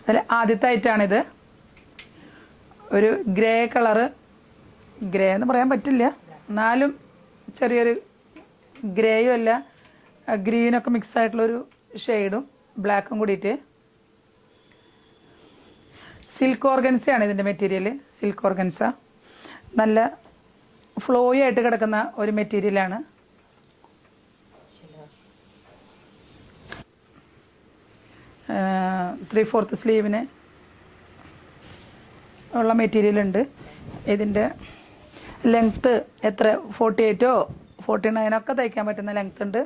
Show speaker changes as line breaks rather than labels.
അതിൽ ആദ്യത്തെ ഐറ്റാണിത്. ഒരു ഗ്രേ കളറ്, ഗ്രേ എന്ന് പറയാൻ പറ്റില്ല, എന്നാലും ചെറിയൊരു ഗ്രേയും അല്ല ഗ്രീനൊക്കെ മിക്സ് ആയിട്ടുള്ളൊരു ഷെയ്ഡും ബ്ലാക്കും കൂടിയിട്ട്. സിൽക്ക് ഓർഗൻസയാണ് ഇതിൻ്റെ മെറ്റീരിയൽ. സിൽക്ക് ഓർഗൻസ നല്ല ഫ്ലോയി ആയിട്ട് കിടക്കുന്ന ഒരു മെറ്റീരിയലാണ്. ത്രീ-ഫോർത്ത് സ്ലീവിന് ഉള്ള മെറ്റീരിയൽ ഉണ്ട്. ഇതിൻ്റെ ലെങ്ത്ത് എത്ര 48ഓ 49 ഒക്കെ തയ്ക്കാൻ പറ്റുന്ന ലെങ്ത് ഉണ്ട്.